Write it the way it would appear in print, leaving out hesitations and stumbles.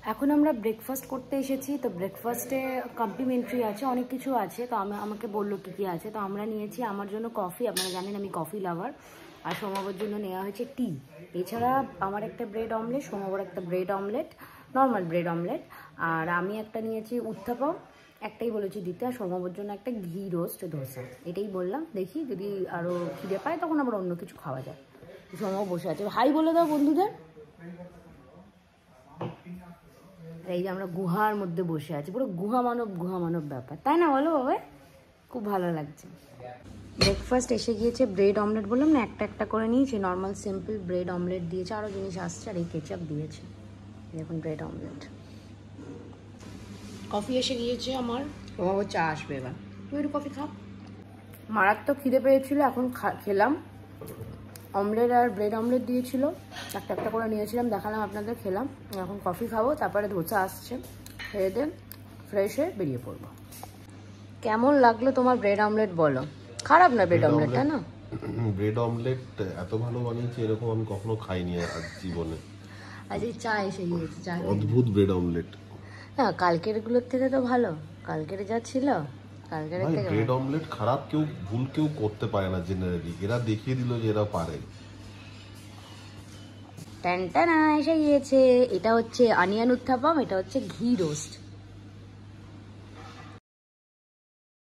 এখন আমরা ব্রেকফাস্ট করতে এসেছি। তো ব্রেকফাস্টে কমপ্লিমেন্টারি আছে, অনেক কিছু আছে। তো আমাকে বললো কী কী আছে। তো আমরা নিয়েছি আমার জন্য কফি, আপনারা জানেন আমি কফি লাভার, আর সোমাবর জন্য নেওয়া হয়েছে টি। এছাড়া আমার একটা ব্রেড অমলেট, সোমাবর একটা bread omelette, normal bread omelette, আর আমি একটা নিয়েছি উত্থাপম, একটাই বলেছি দিতে, আর সোমাবর জন্য একটা ঘি রোস্ট ধোসা। এটাই বললাম, দেখি যদি আরও খিদে পায় তখন আবার অন্য কিছু খাওয়া যায়। সোমাও বসে আছে, হাই বলে দাও বন্ধুদের। এই যে আমরা গুহার মধ্যে বসে আছি, পুরো গুহা মানব ব্যাপার, তাই না বলো বাবা? খুব ভালো লাগছে। ব্রেকফাস্ট এসে গিয়েছে, ব্রেড অমলেট বললাম না, একটা একটা করে নিয়েছি, নর্মাল সিম্পল ব্রেড অমলেট দিয়েছে, আরও জিনিস আসছে, আর এই কেচাপ দিয়েছে। দেখুন ব্রেড অমলেট। কফি এসে গিয়েছে আমার, ও চা আসবে এবার, তুমি একটু কফি খাও। মারাত্মক খিদে পেয়েছিল, এখন খেলাম। অমলেট আর ব্রেড অমলেট দিয়েছিল, একটা একটা করে নিয়েছিলাম, দেখালাম আপনাদের, খেলাম। এখন কফি খাবো, তারপরে ধোসা আসছে, খেয়ে দেন ফ্রেশ হয়ে বেরিয়ে পড়বো। কেমন লাগলো তোমার ব্রেড অমলেট বলো? খারাপ না ব্রেড অমলেট, তাই না? ব্রেড অমলেট এত ভালো বানিয়েছে এরকম আমি কখনো খাইনি আজ জীবনে। আজ এই চা এসে গিয়েছে, চা অদ্ভুত ব্রেড অমলেট। না, কালকের গুলোর থেকে তো ভালো, কালকের যা ছিল কালকের থেকে। ব্রেড অমলেট খারাপ ভুল কেউ করতে পারে না জেনারেলি, এরা দেখিয়ে দিল যে এরা পারে। ট্যানটানা এসে গিয়েছে, এটা হচ্ছে অনিয়ন উত্থাপম, এটা হচ্ছে ঘি রোস্ট।